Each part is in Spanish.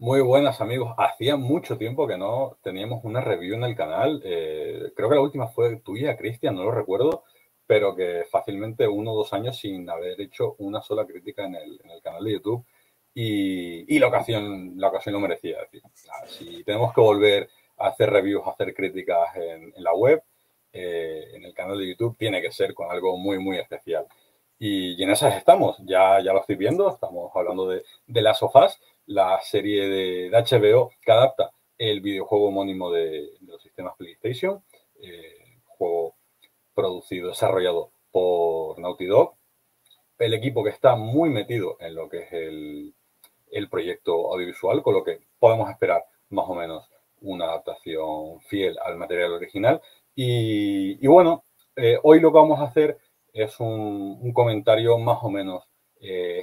Muy buenas amigos. Hacía mucho tiempo que no teníamos una review en el canal. Creo que la última fue tuya, Cristian, no lo recuerdo, pero que fácilmente 1 o 2 años sin haber hecho una sola crítica en el canal de YouTube. Y la ocasión lo merecía. Es decir, si tenemos que volver a hacer reviews, a hacer críticas en la web, en el canal de YouTube, tiene que ser con algo muy, muy especial. Y en esas estamos, ya lo estoy viendo, estamos hablando de Last of Us, la serie de HBO que adapta el videojuego homónimo de los sistemas PlayStation, juego producido, desarrollado por Naughty Dog, el equipo que está muy metido en lo que es el proyecto audiovisual, con lo que podemos esperar más o menos una adaptación fiel al material original. Y bueno, hoy lo que vamos a hacer es un comentario más o menos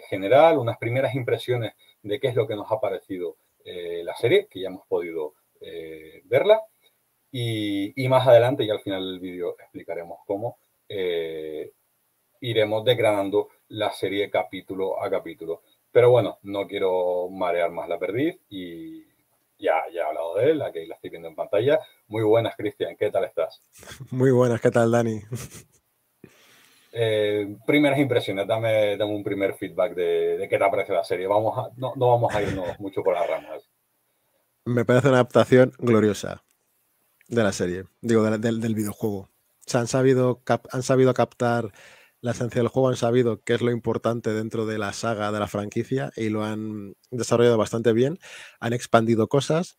general, unas primeras impresiones de qué es lo que nos ha parecido la serie, que ya hemos podido verla. Y más adelante, y al final del vídeo, explicaremos cómo iremos desgranando la serie capítulo a capítulo. Pero bueno, no quiero marear más la perdiz y ya he hablado de él, aquí la estoy viendo en pantalla. Muy buenas, Cristian, ¿qué tal estás? Muy buenas, ¿qué tal, Dani? Primeras impresiones, dame un primer feedback de qué te parece la serie. No vamos a irnos mucho por las ramas. Me parece una adaptación gloriosa de la serie, digo, del videojuego. O sea, han sabido captar la esencia del juego, han sabido qué es lo importante dentro de la saga, de la franquicia, y lo han desarrollado bastante bien. Han expandido cosas.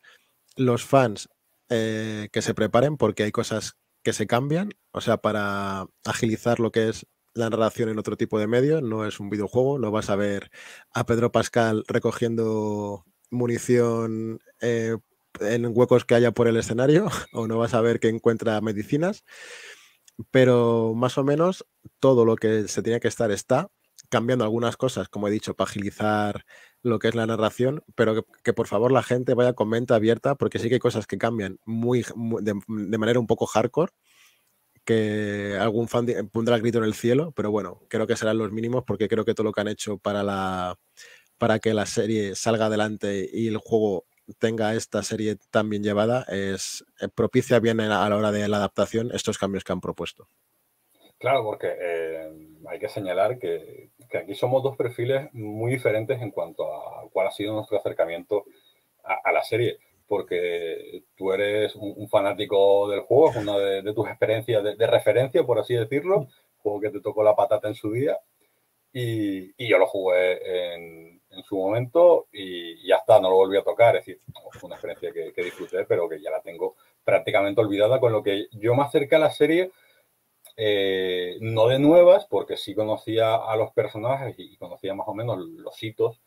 Los fans que se preparen porque hay cosas que se cambian, o sea, para agilizar lo que es la narración en otro tipo de medio, no es un videojuego, no vas a ver a Pedro Pascal recogiendo munición en huecos que haya por el escenario, o no vas a ver que encuentra medicinas, pero más o menos todo lo que se tenía que estar está, cambiando algunas cosas, como he dicho, para agilizar lo que es la narración, pero que por favor la gente vaya con mente abierta, porque sí que hay cosas que cambian de manera un poco hardcore, que algún fan pondrá el grito en el cielo, pero bueno, creo que serán los mínimos, porque creo que todo lo que han hecho para que la serie salga adelante y el juego tenga esta serie tan bien llevada es propicia bien a la hora de la adaptación estos cambios que han propuesto. Claro, porque hay que señalar que aquí somos dos perfiles muy diferentes en cuanto a cuál ha sido nuestro acercamiento a la serie, porque tú eres un fanático del juego, es una de tus experiencias de referencia, por así decirlo, juego que te tocó la patata en su día, y yo lo jugué en su momento y ya está, no lo volví a tocar, es decir, fue una experiencia que disfruté, pero que ya la tengo prácticamente olvidada, con lo que yo me acerqué a la serie no de nuevas, porque sí conocía a los personajes y conocía más o menos los hitos,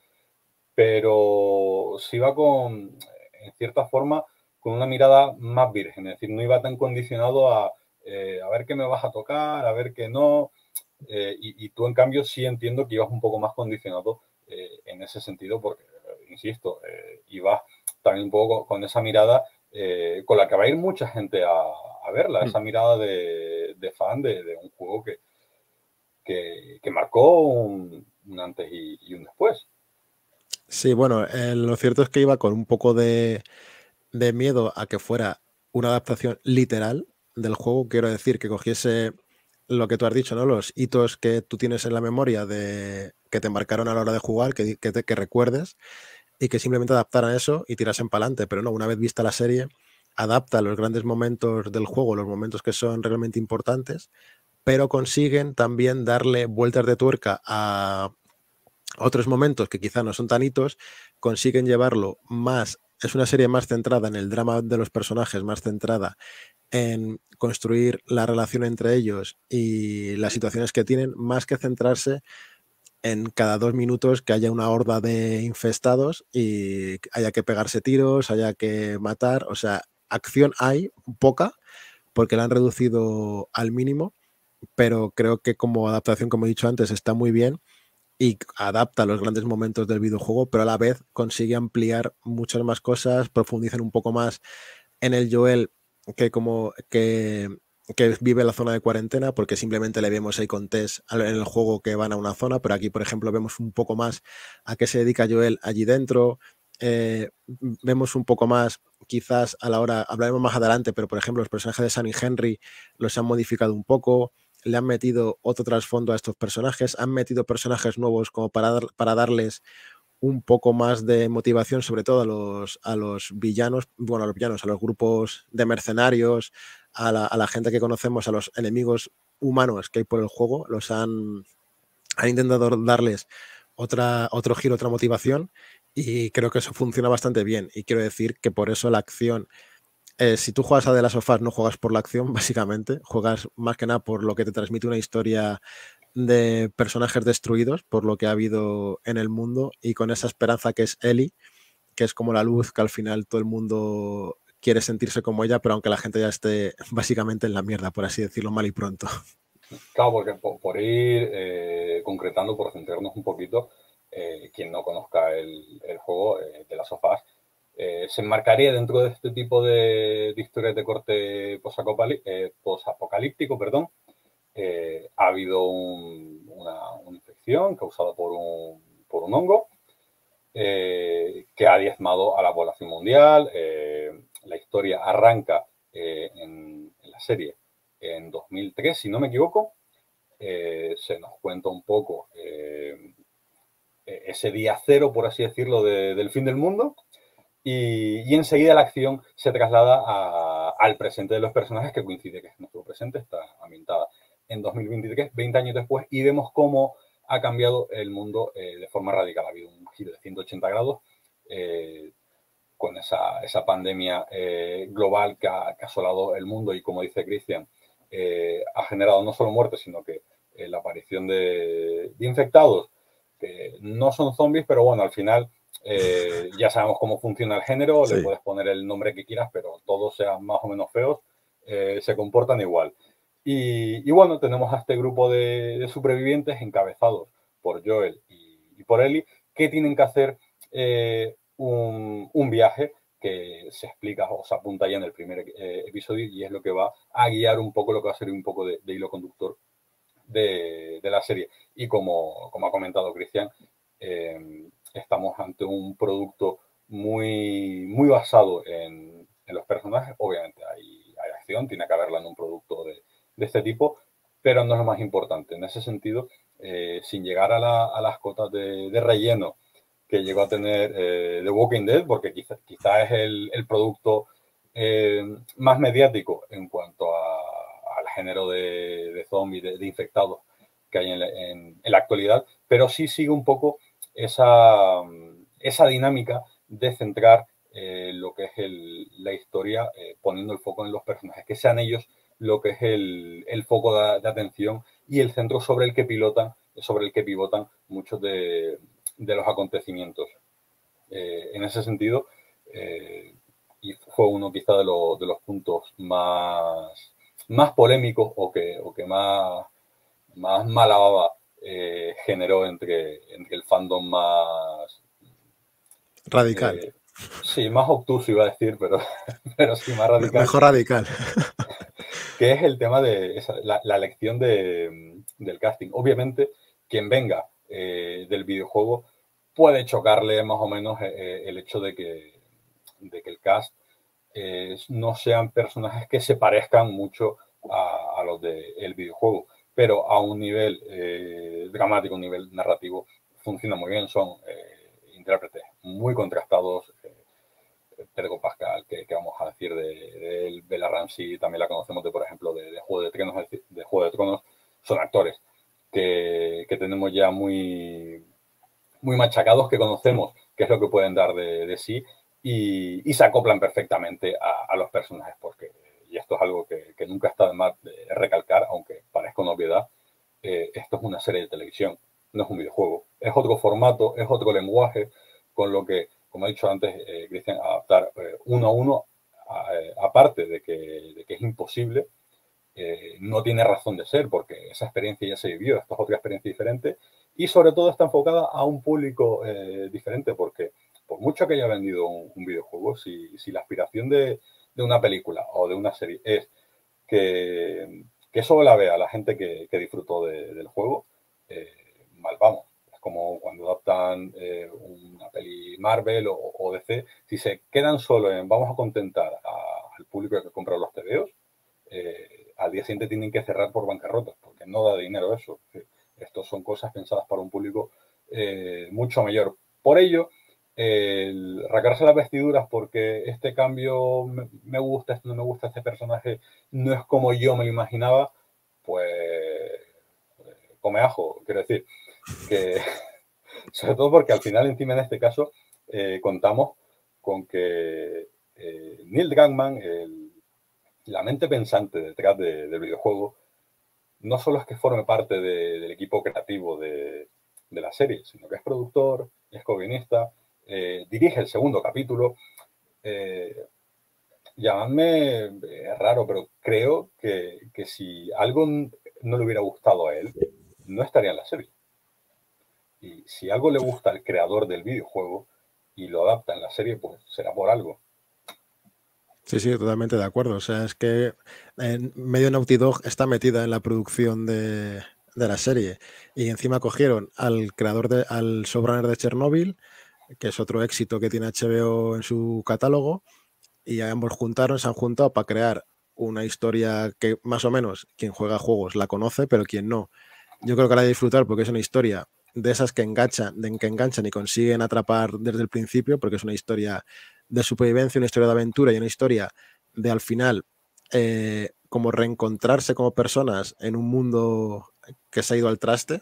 pero sí iba en cierta forma, con una mirada más virgen, es decir, no iba tan condicionado a ver qué me vas a tocar, a ver qué no, y tú en cambio sí entiendo que ibas un poco más condicionado en ese sentido, porque, insisto, ibas también un poco con esa mirada con la que va a ir mucha gente a verla, Mm. esa mirada de fan de un juego que marcó un antes y un después. Sí, bueno, lo cierto es que iba con un poco de miedo a que fuera una adaptación literal del juego. Quiero decir, que cogiese lo que tú has dicho, ¿no? Los hitos que tú tienes en la memoria que te marcaron a la hora de jugar, que recuerdes, y que simplemente adaptaran eso y tirasen para adelante. Pero no, una vez vista la serie, adapta los grandes momentos del juego, los momentos que son realmente importantes, pero consiguen también darle vueltas de tuerca a otros momentos que quizá no son tan hitos, consiguen llevarlo más. Es una serie más centrada en el drama de los personajes, más centrada en construir la relación entre ellos y las situaciones que tienen, más que centrarse en cada 2 minutos que haya una horda de infestados y haya que pegarse tiros, haya que matar. O sea, acción hay poca porque la han reducido al mínimo, pero creo que como adaptación, como he dicho antes, está muy bien y adapta los grandes momentos del videojuego, pero a la vez consigue ampliar muchas más cosas, profundizan un poco más en el Joel que como que vive la zona de cuarentena, porque simplemente le vemos ahí con Tess en el juego que van a una zona, pero aquí, por ejemplo, vemos un poco más a qué se dedica Joel allí dentro, vemos un poco más, quizás a la hora, hablaremos más adelante, pero por ejemplo los personajes de Sam y Henry los han modificado un poco, le han metido otro trasfondo a estos personajes, han metido personajes nuevos como para darles un poco más de motivación, sobre todo a los villanos, bueno, a los villanos, a los grupos de mercenarios, a la gente que conocemos, a los enemigos humanos que hay por el juego, han intentado darles otro giro, otra motivación, y creo que eso funciona bastante bien. Y quiero decir que por eso la acción, si tú juegas a The Last of Us, no juegas por la acción, básicamente, juegas más que nada por lo que te transmite una historia de personajes destruidos, por lo que ha habido en el mundo, y con esa esperanza que es Ellie, que es como la luz que al final todo el mundo quiere sentirse como ella, pero aunque la gente ya esté básicamente en la mierda, por así decirlo, mal y pronto. Claro, porque por ir concretando, por centrarnos un poquito, quien no conozca el juego de las sofás, se enmarcaría dentro de este tipo de historias de corte posapocalíptico, perdón. Ha habido una infección causada por un hongo que ha diezmado a la población mundial. La historia arranca en la serie en 2003, si no me equivoco. Se nos cuenta un poco ese día cero, por así decirlo, del fin del mundo. Y enseguida la acción se traslada al presente de los personajes, que coincide que es nuestro presente, está ambientada en 2023, 20 años después, y vemos cómo ha cambiado el mundo de forma radical. Ha habido un giro de 180 grados con esa pandemia global que ha asolado el mundo y, como dice Cristian, ha generado no solo muertes, sino que la aparición de infectados, que no son zombies, pero bueno, al final ya sabemos cómo funciona el género, Sí. le puedes poner el nombre que quieras, pero todos sean más o menos feos, se comportan igual. Y bueno, tenemos a este grupo de supervivientes encabezados por Joel y por Ellie, que tienen que hacer un viaje que se explica o se apunta ya en el primer episodio, y es lo que va a guiar un poco, lo que va a ser un poco de hilo conductor de la serie. Y como ha comentado Cristian, estamos ante un producto muy basado en los personajes. Obviamente hay acción, tiene que haberla en un producto de este tipo, pero no es lo más importante. En ese sentido, sin llegar a las cotas de relleno que llegó a tener The Walking Dead, porque quizá es el producto más mediático en cuanto al género de zombies, de infectados que hay en la actualidad, pero sí sigue un poco esa dinámica de centrar lo que es la historia, poniendo el foco en los personajes, que sean ellos lo que es el foco de atención y el centro sobre el que pivotan muchos de los acontecimientos. En ese sentido, y fue uno quizá de los puntos más polémicos o que más mala baba generó entre el fandom más Radical. sí, más obtuso iba a decir, pero sí más radical, Mejor radical. que es el tema de la elección del casting. Obviamente, quien venga del videojuego puede chocarle más o menos el hecho de que el cast no sean personajes que se parezcan mucho a los del videojuego, pero a un nivel dramático, un nivel narrativo, funciona muy bien. Son intérpretes muy contrastados. Pedro Pascal, que vamos a decir de él, Bella Ramsey, también la conocemos por ejemplo, de Juego de Tronos, son actores que tenemos ya muy machacados, que conocemos qué es lo que pueden dar de sí, y se acoplan perfectamente a los personajes, porque, y esto es algo que nunca está de más de recalcar, aunque parezca una obviedad, esto es una serie de televisión, no es un videojuego, es otro formato, es otro lenguaje, con lo que, como ha dicho antes Cristian, adaptar uno a uno, aparte de que es imposible, no tiene razón de ser, porque esa experiencia ya se vivió, esta es otra experiencia diferente, y sobre todo está enfocada a un público diferente, porque por mucho que haya vendido un videojuego, si la aspiración de una película o de una serie es que solo la vea la gente que disfrutó del juego, mal vamos. Es como cuando adaptan una peli Marvel o o DC, si se quedan solo en vamos a contentar al público que compra los TVOs, al día siguiente tienen que cerrar por bancarrota, porque no da dinero eso. Estos son cosas pensadas para un público mucho mayor. Por ello, el rasgarse las vestiduras porque este cambio me gusta, este no me gusta, este personaje no es como yo me lo imaginaba, pues come ajo, quiero decir, que sobre todo porque al final encima en este caso contamos con que Neil Druckmann, la mente pensante detrás del videojuego, no solo es que forme parte del equipo creativo de la serie, sino que es productor, es co-guionista, dirige el segundo capítulo. Llamadme raro, pero creo que si algo no le hubiera gustado a él, no estaría en la serie. Y si algo le gusta al creador del videojuego y lo adapta en la serie, pues será por algo. Sí, sí, totalmente de acuerdo. O sea, es que en medio Naughty Dog está metida en la producción de la serie. Y encima cogieron al creador al showrunner de Chernobyl, que es otro éxito que tiene HBO en su catálogo, y ambos se han juntado para crear una historia que más o menos quien juega juegos la conoce, pero quien no, yo creo que la de disfrutar porque es una historia de esas que enganchan y consiguen atrapar desde el principio, porque es una historia de supervivencia, una historia de aventura y una historia de al final como reencontrarse como personas en un mundo que se ha ido al traste.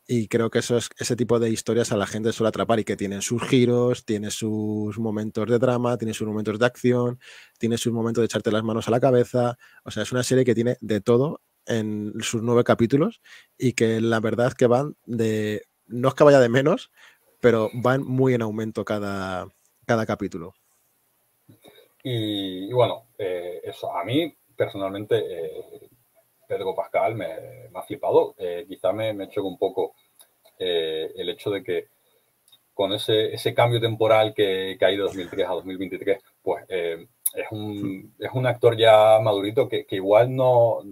Y creo que ese tipo de historias a la gente suele atrapar y que tienen sus giros, tiene sus momentos de drama, tiene sus momentos de acción, tiene sus momentos de echarte las manos a la cabeza. O sea, es una serie que tiene de todo en sus 9 capítulos y que la verdad es que van de... No es que vaya de menos, pero van muy en aumento cada capítulo. Y bueno, eso, a mí personalmente Pedro Pascal me ha flipado. Quizá me choca un poco el hecho de que con ese cambio temporal que hay de 2003 a 2023, pues es un actor ya madurito que igual no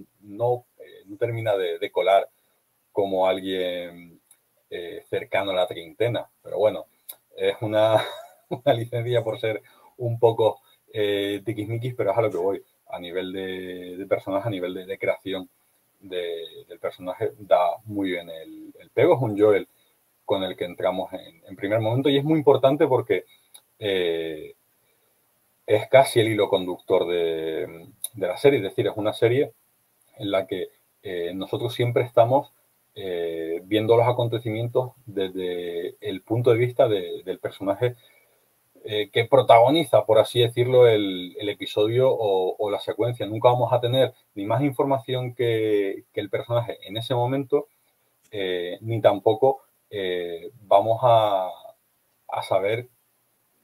termina de colar como alguien cercano a la treintena. Pero bueno, es una licencia por ser un poco tiquismiquis, pero es a lo que voy. A nivel de personaje, a nivel de creación del personaje, da muy bien el pego. Es un Joel con el que entramos en primer momento y es muy importante porque es casi el hilo conductor de la serie. Es decir, es una serie en la que nosotros siempre estamos viendo los acontecimientos desde el punto de vista del personaje que protagoniza, por así decirlo, el episodio o la secuencia. Nunca vamos a tener ni más información que el personaje en ese momento, ni tampoco vamos a saber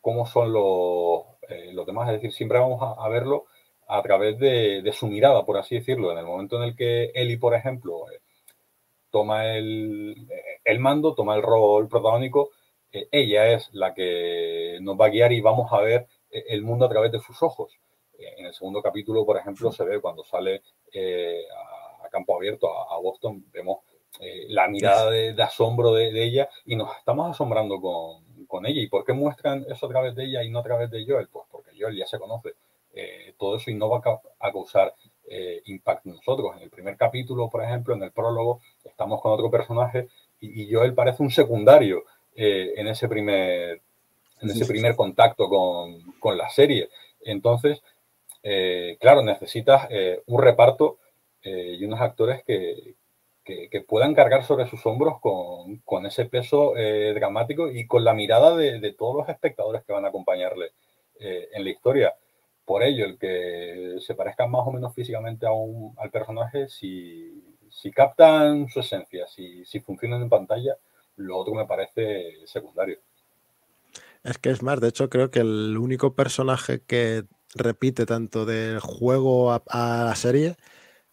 cómo son los demás. Es decir, siempre vamos a verlo a través de su mirada, por así decirlo. En el momento en el que Ellie, por ejemplo, toma el mando, toma el rol protagónico, ella es la que nos va a guiar y vamos a ver el mundo a través de sus ojos. En el segundo capítulo, por ejemplo, se ve cuando sale a campo abierto, a Boston, vemos la mirada de asombro de ella y nos estamos asombrando con ella. ¿Y por qué muestran eso a través de ella y no a través de Joel? Pues porque Joel ya se conoce todo eso y no va a causar impacto en nosotros. En el primer capítulo, por ejemplo, en el prólogo, estamos con otro personaje y Joel parece un secundario en ese primer contacto con la serie. Entonces, claro, necesitas un reparto y unos actores que puedan cargar sobre sus hombros con ese peso dramático y con la mirada de todos los espectadores que van a acompañarle en la historia. Por ello, el que se parezcan más o menos físicamente al personaje, si captan su esencia, si funcionan en pantalla, lo otro me parece secundario. Es que es más, de hecho, creo que el único personaje que repite tanto del juego a la serie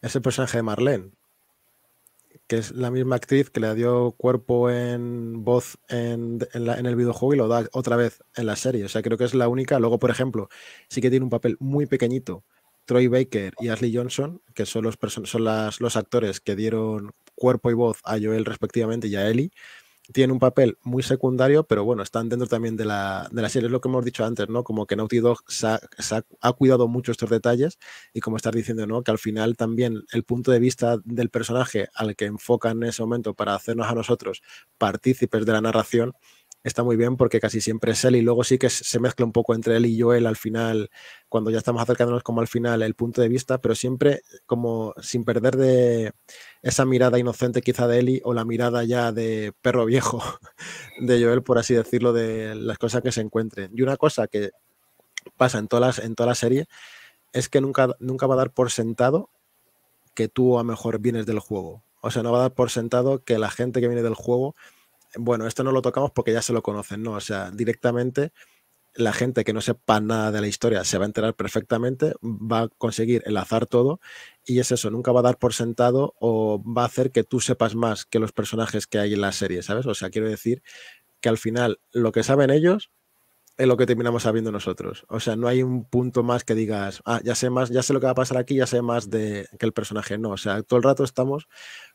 es el personaje de Marlene, que es la misma actriz que le dio cuerpo en voz en el videojuego y lo da otra vez en la serie. O sea, creo que es la única. Luego, por ejemplo, sí que tiene un papel muy pequeñito Troy Baker y Ashley Johnson, que son los actores que dieron cuerpo y voz a Joel respectivamente y a Ellie. tienen un papel muy secundario, pero bueno, están dentro también de la serie. Es lo que hemos dicho antes, ¿no? Como que Naughty Dog ha cuidado mucho estos detalles y como estás diciendo, ¿no? Que al final también el punto de vista del personaje al que enfocan en ese momento para hacernos a nosotros partícipes de la narración está muy bien porque casi siempre es él y luego sí que se mezcla un poco entre él y Joel al final, cuando ya estamos acercándonos como al final el punto de vista, pero siempre como sin perder de esa mirada inocente quizá de Ellie o la mirada ya de perro viejo de Joel, por así decirlo, de las cosas que se encuentren. Y una cosa que pasa en toda la serie es que nunca va a dar por sentado que tú a lo mejor vienes del juego. O sea, no va a dar por sentado que la gente que viene del juego, bueno, esto no lo tocamos porque ya se lo conocen, ¿no? O sea, directamente la gente que no sepa nada de la historia se va a enterar perfectamente, va a conseguir enlazar todo y es eso, nunca va a dar por sentado o va a hacer que tú sepas más que los personajes que hay en la serie, ¿sabes? O sea, quiero decir que al final lo que saben ellos es lo que terminamos sabiendo nosotros. O sea, no hay un punto más que digas, ah, ya sé más, ya sé lo que va a pasar aquí, ya sé más de que el personaje. No, o sea, todo el rato estamos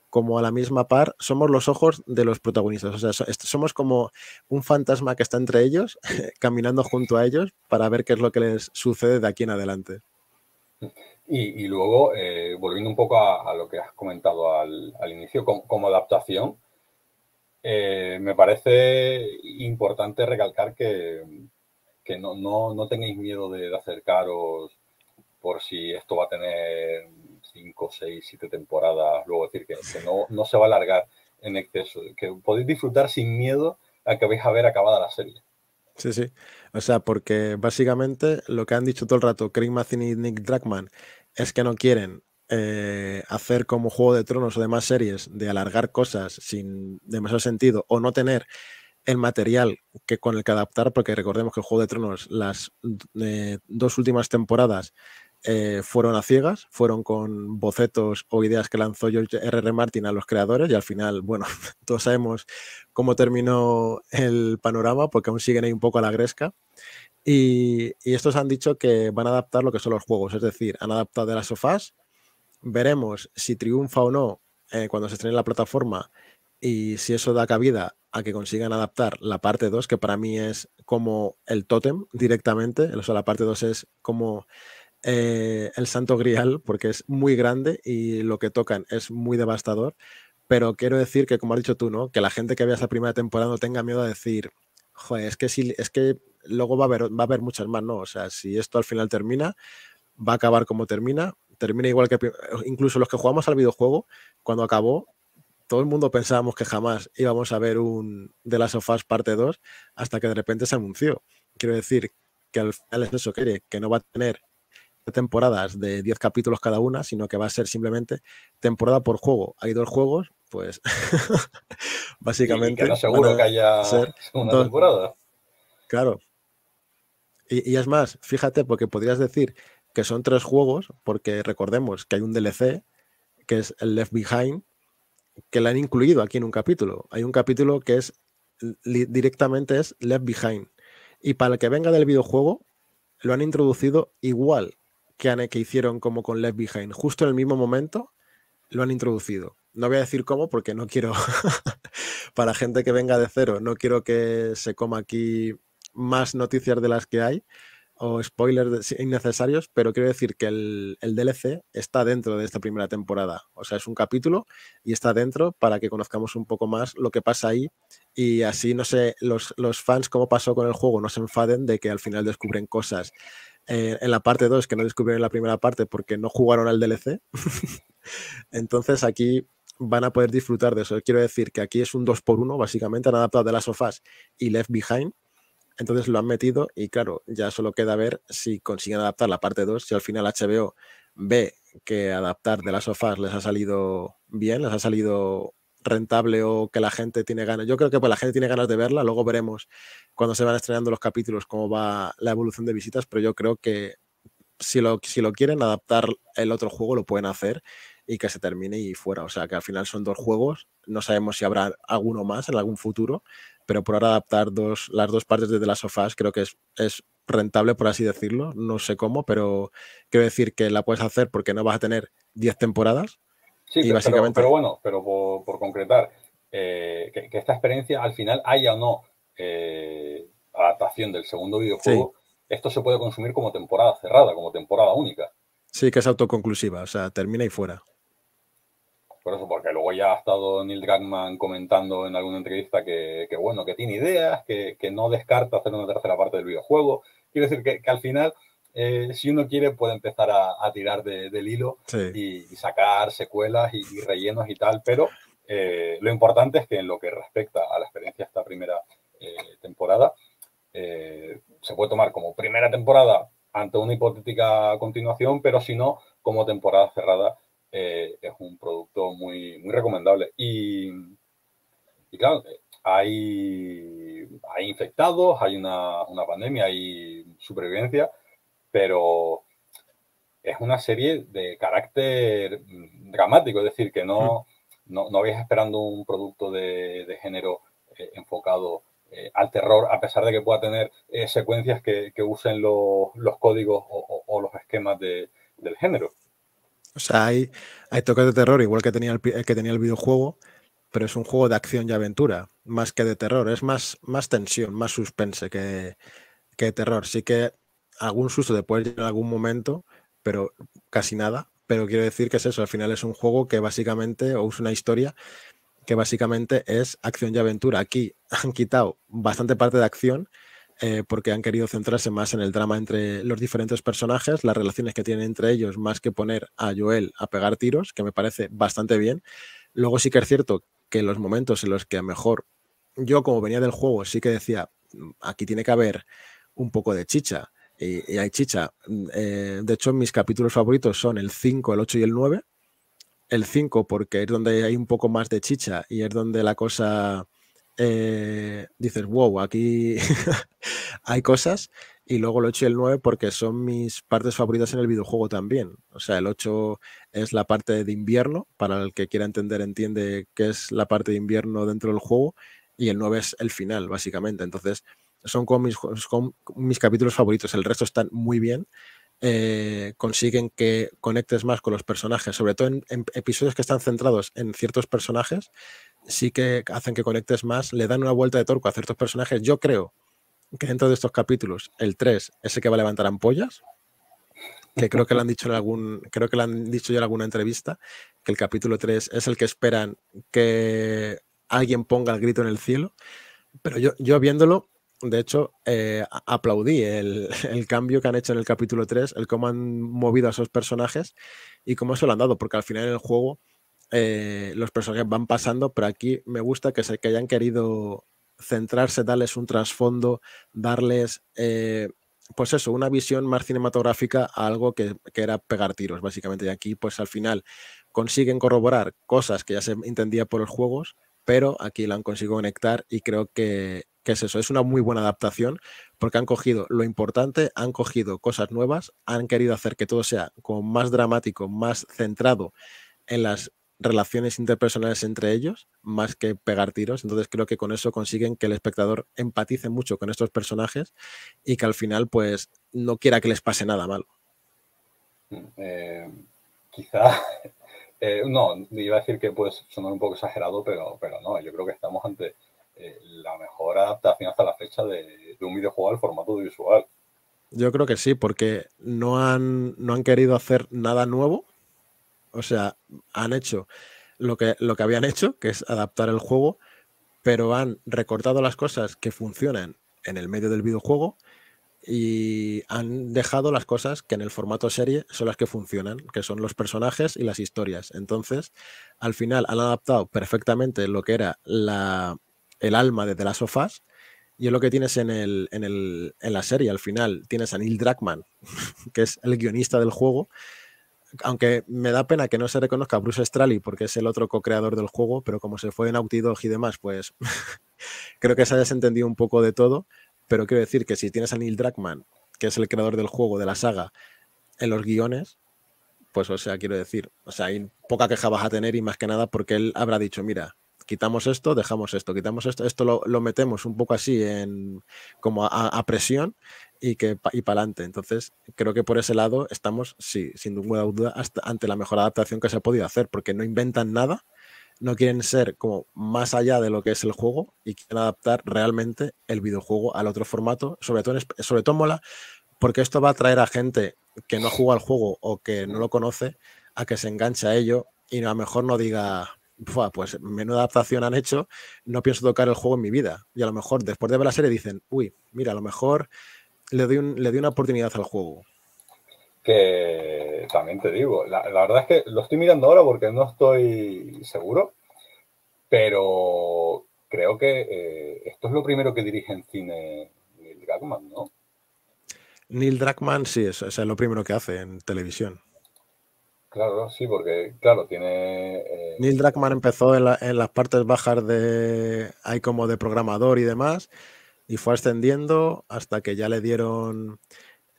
como a la misma par, somos los ojos de los protagonistas. O sea, somos como un fantasma que está entre ellos, caminando junto a ellos para ver qué es lo que les sucede de aquí en adelante. Y luego, volviendo un poco a lo que has comentado al inicio, como adaptación, me parece importante recalcar que no tengáis miedo de acercaros por si esto va a tener 5, 6, 7 temporadas, luego decir que no se va a alargar en exceso, que podéis disfrutar sin miedo a que vais a ver acabada la serie. Sí, sí. O sea, porque básicamente lo que han dicho todo el rato Craig Mazin y Nick Druckmann es que no quieren hacer como Juego de Tronos o demás series de alargar cosas sin demasiado sentido o no tener el material que con el que adaptar, porque recordemos que el Juego de Tronos, las dos últimas temporadas fueron a ciegas, fueron con bocetos o ideas que lanzó George R.R. Martin a los creadores y al final, bueno, todos sabemos cómo terminó el panorama porque aún siguen ahí un poco a la gresca. Y estos han dicho que van a adaptar lo que son los juegos, es decir, han adaptado de las sofás, veremos si triunfa o no cuando se estrene la plataforma y si eso da cabida a que consigan adaptar la parte 2 que para mí es como el tótem directamente, o sea, la parte 2 es como el santo grial porque es muy grande y lo que tocan es muy devastador, pero quiero decir que, como has dicho tú, ¿no? Que la gente que vea esa primera temporada no tenga miedo a decir, joder, es que, si, es que luego va a haber muchas más, ¿no? O sea, si esto al final termina, va a acabar como termina, termina igual que incluso los que jugamos al videojuego, cuando acabó, todo el mundo pensábamos que jamás íbamos a ver un The Last of Us parte 2 hasta que de repente se anunció. Quiero decir que al final es eso, que no va a tener temporadas de 10 capítulos cada una, sino que va a ser simplemente temporada por juego. Hay dos juegos, pues Y que no básicamente van seguro que a haya ser segunda dos, temporada. claro. Y es más, fíjate, porque podrías decir que son tres juegos, porque recordemos que hay un DLC, que es el Left Behind, que lo han incluido aquí en un capítulo. Hay un capítulo que es directamente es Left Behind. Y para el que venga del videojuego, lo han introducido igual que hicieron como con Left Behind. Justo en el mismo momento lo han introducido. No voy a decir cómo porque no quiero, para gente que venga de cero, no quiero que se coma aquí más noticias de las que hay o spoilers innecesarios, pero quiero decir que el DLC está dentro de esta primera temporada. O sea, es un capítulo y está dentro para que conozcamos un poco más lo que pasa ahí y así, no sé, los fans, como pasó con el juego, no se enfaden de que al final descubren cosas en la parte 2 que no descubrieron en la primera parte porque no jugaron al DLC. Entonces aquí van a poder disfrutar de eso. Quiero decir que aquí es un 2 por 1 básicamente han adaptado The Last of Us y Left Behind, entonces lo han metido y claro, ya solo queda ver si consiguen adaptar la parte 2 si al final HBO ve que adaptar The Last of Us les ha salido bien, les ha salido rentable o que la gente tiene ganas. Yo creo que pues la gente tiene ganas de verla, luego veremos cuando se van estrenando los capítulos cómo va la evolución de visitas, pero yo creo que si lo quieren adaptar el otro juego, lo pueden hacer y que se termine y fuera. O sea, que al final son dos juegos. No sabemos si habrá alguno más en algún futuro, pero por ahora adaptar las dos partes de The Last of Us creo que es rentable, por así decirlo. No sé cómo, pero quiero decir que la puedes hacer porque no vas a tener 10 temporadas Sí, y básicamente... pero bueno, pero por concretar, que esta experiencia al final haya o no adaptación del segundo Sí, videojuego, esto se puede consumir como temporada cerrada, como temporada única. sí que es autoconclusiva, o sea, termina y fuera. Por eso, porque luego ya ha estado Neil Druckmann comentando en alguna entrevista bueno, que tiene ideas, que no descarta hacer una tercera parte del videojuego. Quiero decir que al final, si uno quiere, puede empezar a tirar del hilo Sí. y sacar secuelas y rellenos y tal, pero lo importante es que en lo que respecta a la experiencia de esta primera temporada, se puede tomar como primera temporada ante una hipotética continuación, pero si no, como temporada cerrada, es un producto muy, muy recomendable. Y claro, hay infectados, hay una pandemia, hay supervivencia, pero es una serie de carácter dramático, es decir, que Mm. no vais esperando un producto de género enfocado al terror, a pesar de que pueda tener secuencias que usen los códigos o los esquemas del género. O sea, hay toques de terror, igual que tenía que tenía el videojuego, pero es un juego de acción y aventura, más que de terror. Es más tensión, más suspense que terror. Sí que algún susto te puede llegar en algún momento, pero casi nada. Pero quiero decir que es eso, al final es un juego que básicamente, o es una historia que básicamente es acción y aventura. Aquí han quitado bastante parte de acción porque han querido centrarse más en el drama entre los diferentes personajes, las relaciones que tienen entre ellos, más que poner a Joel a pegar tiros, que me parece bastante bien. Luego sí que es cierto que los momentos en los que a lo mejor yo, como venía del juego, sí que decía, aquí tiene que haber un poco de chicha. Y hay chicha. De hecho, mis capítulos favoritos son el 5, el 8 y el 9. El 5 porque es donde hay un poco más de chicha y es donde la cosa dices, wow, aquí hay cosas. Y luego el 8 y el 9 porque son mis partes favoritas en el videojuego también. O sea, el 8 es la parte de invierno, para el que quiera entender, entiende qué es la parte de invierno dentro del juego, y el 9 es el final, básicamente. Entonces, son como mis capítulos favoritos. El resto están muy bien, consiguen que conectes más con los personajes, sobre todo en episodios que están centrados en ciertos personajes, sí que hacen que conectes más, le dan una vuelta de torco a ciertos personajes. Yo creo que dentro de estos capítulos, el 3 es el que va a levantar ampollas, que creo que lo han dicho creo que lo han dicho ya en alguna entrevista, que el capítulo 3 es el que esperan que alguien ponga el grito en el cielo, pero yo viéndolo, de hecho, aplaudí el cambio que han hecho en el capítulo 3, el cómo han movido a esos personajes y cómo se lo han dado, porque al final en el juego los personajes van pasando, pero aquí me gusta que hayan querido centrarse, darles un trasfondo, darles, pues eso, una visión más cinematográfica a algo que era pegar tiros, básicamente. Y aquí, pues al final, consiguen corroborar cosas que ya se entendía por los juegos, pero aquí la han conseguido conectar y creo que es eso, es una muy buena adaptación porque han cogido lo importante, han cogido cosas nuevas, han querido hacer que todo sea como más dramático, más centrado en las relaciones interpersonales entre ellos, más que pegar tiros. Entonces creo que con eso consiguen que el espectador empatice mucho con estos personajes y que al final pues no quiera que les pase nada malo. Eh, Quizá, no, iba a decir que puede sonar un poco exagerado, pero no, yo creo que estamos ante la mejor adaptación hasta la fecha de un videojuego al formato audiovisual. Yo creo que sí, porque no han querido hacer nada nuevo. O sea, han hecho lo que habían hecho, que es adaptar el juego, pero han recortado las cosas que funcionan en el medio del videojuego y han dejado las cosas que en el formato serie son las que funcionan, que son los personajes y las historias. Entonces, al final han adaptado perfectamente lo que era el alma de The Last of Us, y es lo que tienes en la serie. Al final tienes a Neil Druckmann, que es el guionista del juego, aunque me da pena que no se reconozca a Bruce Straley porque es el otro co-creador del juego, pero como se fue de Naughty Dog y demás, pues creo que se ha desentendido un poco de todo, pero quiero decir que si tienes a Neil Druckmann, que es el creador del juego, de la saga, en los guiones, pues o sea, quiero decir, o sea, hay poca queja vas a tener y más que nada porque él habrá dicho, mira, quitamos esto, dejamos esto, quitamos esto lo metemos un poco así como a presión y para adelante. Entonces, creo que por ese lado estamos, sí, sin ninguna duda, ante la mejor adaptación que se ha podido hacer, porque no inventan nada, no quieren ser como más allá de lo que es el juego y quieren adaptar realmente el videojuego al otro formato. Sobre todo mola porque esto va a atraer a gente que no juega al juego o que no lo conoce a que se enganche a ello y a lo mejor no diga, pues menuda adaptación han hecho, no pienso tocar el juego en mi vida. Y a lo mejor después de ver la serie dicen, uy, mira, a lo mejor le doy una oportunidad al juego. Que también te digo, la verdad es que lo estoy mirando ahora porque no estoy seguro, pero creo que esto es lo primero que dirige en cine Neil Druckmann, ¿no? Neil Druckmann, sí, eso es lo primero que hace en televisión. Claro, sí, porque, claro, tiene... Neil Druckmann empezó en las partes bajas de, hay como de programador y demás, y fue ascendiendo hasta que ya le dieron,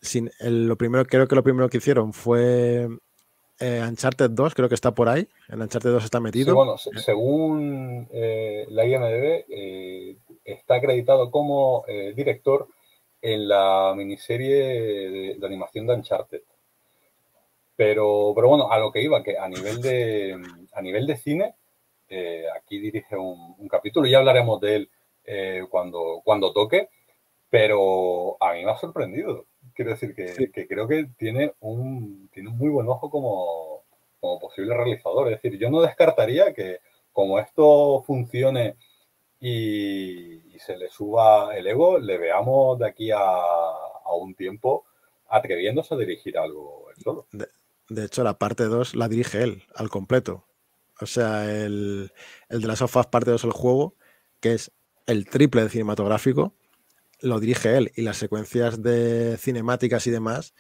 creo que lo primero que hicieron fue Uncharted 2, creo que está por ahí, en Uncharted 2 está sí, metido. bueno, según la IMDb, está acreditado como director en la miniserie de animación de Uncharted. Pero bueno, a lo que iba, que a nivel de cine, aquí dirige un capítulo, y ya hablaremos de él cuando toque, pero a mí me ha sorprendido. Quiero decir Sí, que creo que tiene un muy buen ojo como posible realizador. Es decir, yo no descartaría que como esto funcione y se le suba el ego, le veamos de aquí a un tiempo atreviéndose a dirigir algo él solo. de, de hecho la parte 2 la dirige él al completo. O sea, el de las sofás parte 2 del juego, que es el triple de cinematográfico, lo dirige él y las secuencias de cinemáticas y demás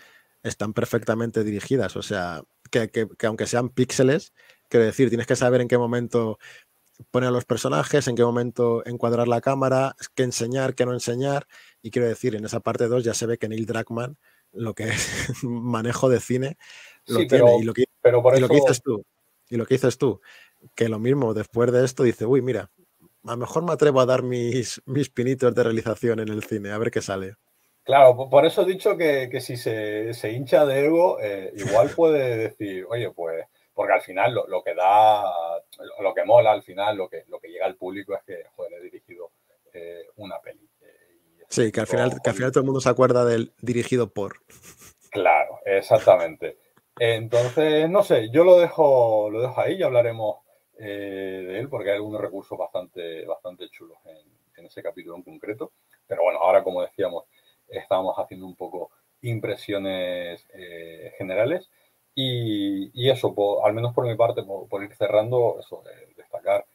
están perfectamente dirigidas. O sea, que aunque sean píxeles, quiero decir, tienes que saber en qué momento poner a los personajes, en qué momento encuadrar la cámara, qué enseñar, qué no enseñar. Y quiero decir, en esa parte 2 ya se ve que Neil Druckmann lo que es manejo de cine lo Sí, tiene. pero por Y lo que eso, dices tú, y lo que dices tú, que lo mismo después de esto dice, uy, mira, a lo mejor me atrevo a dar mis pinitos de realización en el cine, a ver qué sale. claro, por eso he dicho que si se hincha de ego, igual puede decir, oye, pues, porque al final lo que da, lo que mola al final, lo que llega al público es que, joder, he dirigido una peli. Y es Sí, típico que al final Hollywood. todo el mundo se acuerda del dirigido por. Claro, exactamente. Entonces, no sé, yo lo dejo ahí y hablaremos de él porque hay algunos recursos bastante chulos en ese capítulo en concreto. Pero bueno, ahora como decíamos, estábamos haciendo un poco impresiones generales y eso, al menos por mi parte, por ir cerrando, eso, destacar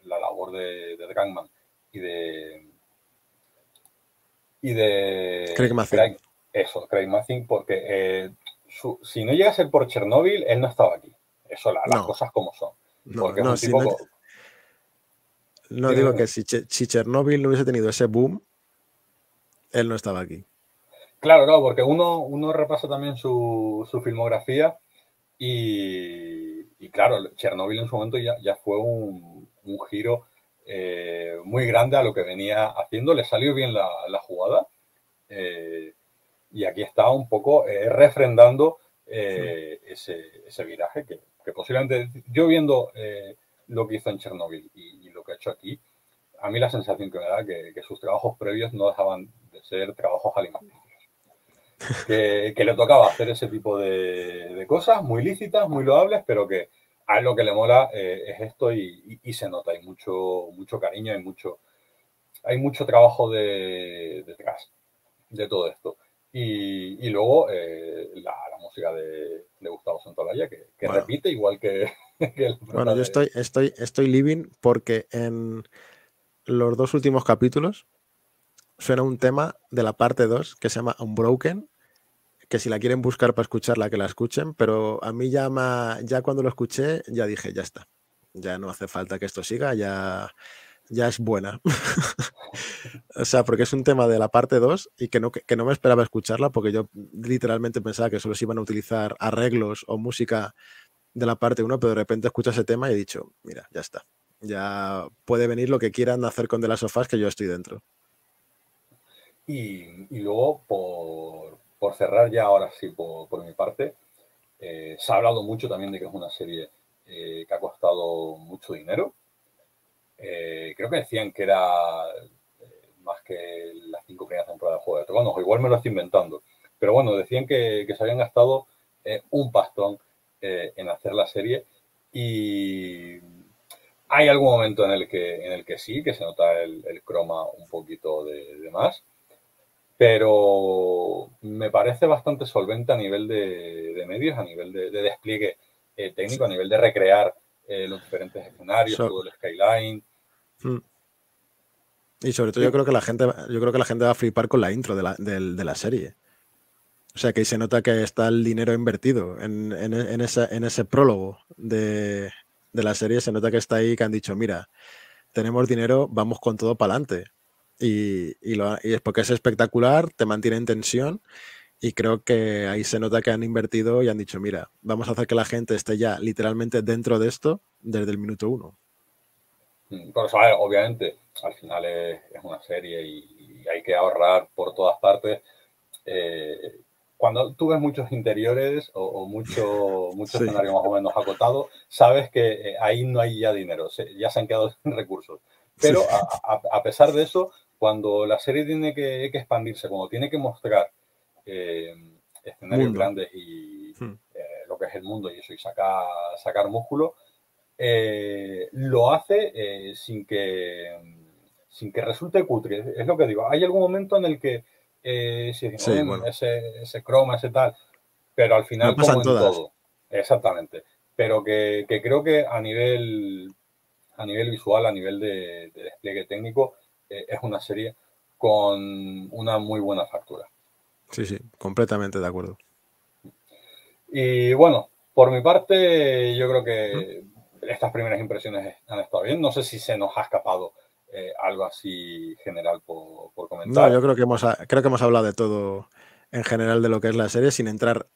la labor de Druckmann y de, y Craig de Mazin. Craig Mazin, porque si no llega a ser por Chernóbil, él no estaba aquí. Eso, las No, cosas como son. no, Porque es no, un si tipo... no, no Dime, digo dime. que si Chernobyl no hubiese tenido ese boom, él no estaba aquí. Claro, claro, porque uno repasa también su filmografía y claro, Chernóbil en su momento ya fue un giro muy grande a lo que venía haciendo. Le salió bien la jugada. eh, y aquí está un poco refrendando ese viraje que posiblemente yo viendo lo que hizo en Chernobyl y lo que ha hecho aquí, a mí la sensación que me da que sus trabajos previos no dejaban de ser trabajos alimenticios. Que le tocaba hacer ese tipo de cosas muy lícitas, muy loables, pero que a él lo que le mola es esto y se nota, hay mucho cariño, hay mucho trabajo detrás de todo esto. Y luego la música de Gustavo Santaolalla, que Bueno, repite igual que, que la bueno, prota yo estoy living porque en los dos últimos capítulos suena un tema de la parte 2 que se llama Unbroken, que si la quieren buscar para escucharla, que la escuchen, pero a mí ya cuando lo escuché, ya dije, ya está. Ya no hace falta que esto siga, ya es buena. O sea, porque es un tema de la parte 2 y que no me esperaba escucharla porque yo literalmente pensaba que solo se iban a utilizar arreglos o música de la parte uno, pero de repente escucho ese tema y he dicho, mira, ya está. Ya puede venir lo que quieran hacer con The Last of Us, que yo estoy dentro. y luego, por cerrar ya ahora sí, por mi parte, se ha hablado mucho también de que es una serie que ha costado mucho dinero. Creo que decían que era más que las 5 primeras temporadas de Juego de Tronos, o igual me lo estoy inventando. Pero bueno, decían que se habían gastado un pastón en hacer la serie, y hay algún momento en el que sí, que se nota el croma un poquito de más, pero me parece bastante solvente a nivel de medios, a nivel de despliegue técnico, a nivel de recrear los diferentes escenarios, todo el skyline. Y sobre todo yo creo que la gente va a flipar con la intro de la serie. O sea, que ahí se nota que está el dinero invertido en ese prólogo de la serie. Se nota que está ahí, que han dicho, mira, tenemos dinero, vamos con todo para adelante. Y es porque es espectacular, te mantiene en tensión, y creo que ahí se nota que han invertido y han dicho, mira, vamos a hacer que la gente esté ya literalmente dentro de esto desde el minuto 1. Por eso, obviamente, al final es una serie y hay que ahorrar por todas partes. Cuando tú ves muchos interiores o mucho Sí. escenario más o menos acotado, sabes que ahí no hay ya dinero, ya se han quedado sin recursos. Pero Sí. a pesar de eso, cuando la serie tiene que expandirse, cuando tiene que mostrar escenarios Mundo. grandes y lo que es el mundo y eso, y sacar músculo, lo hace sin que resulte cutre. Es lo que digo. Hay algún momento en el que si Sí, bueno. ese croma, ese tal, pero al final, No pasan como en todas. todo, exactamente. Pero que creo que a nivel visual, a nivel de despliegue técnico, es una serie con una muy buena factura. Sí, sí, completamente de acuerdo. Y bueno, por mi parte, yo creo que estas primeras impresiones han estado bien. No sé si se nos ha escapado algo así general por No, comentar. yo creo que hemos hablado de todo en general de lo que es la serie, sin entrar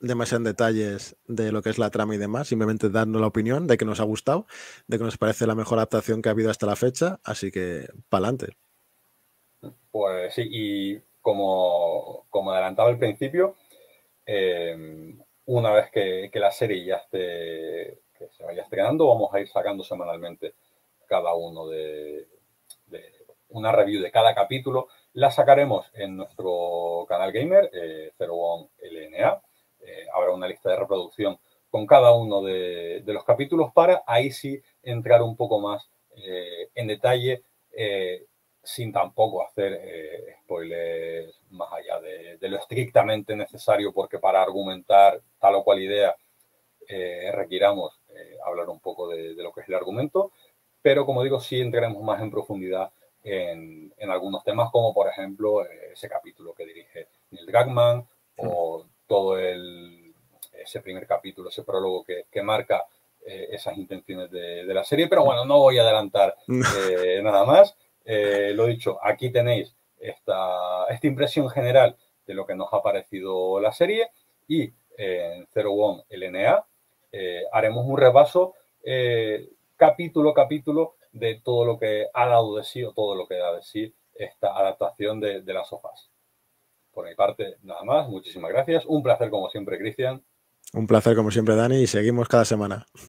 demasiado en detalles de lo que es la trama y demás, simplemente dando la opinión de que nos ha gustado, de que nos parece la mejor adaptación que ha habido hasta la fecha, así que pa'lante. Pues sí, y como adelantaba al principio, una vez que la serie ya que se vaya estrenando, vamos a ir sacando semanalmente cada uno de una review de cada capítulo. La sacaremos en nuestro canal gamer, Zero One LNA. Habrá una lista de reproducción con cada uno de los capítulos para ahí sí entrar un poco más en detalle, sin tampoco hacer spoilers más allá de lo estrictamente necesario, porque para argumentar tal o cual idea requiramos hablar un poco de lo que es el argumento, pero como digo, sí entraremos más en profundidad en algunos temas, como por ejemplo ese capítulo que dirige Neil Druckmann, o todo ese primer capítulo, ese prólogo que marca esas intenciones de la serie. Pero bueno, no voy a adelantar nada más. Lo dicho, aquí tenéis esta impresión general de lo que nos ha parecido la serie, y en Zero One LNA haremos un repaso capítulo a capítulo de todo lo que ha dado de sí, o todo lo que da de sí esta adaptación de las sofás. Por mi parte, nada más. Muchísimas gracias. Un placer como siempre, Cristian. Un placer como siempre, Dani, y seguimos cada semana.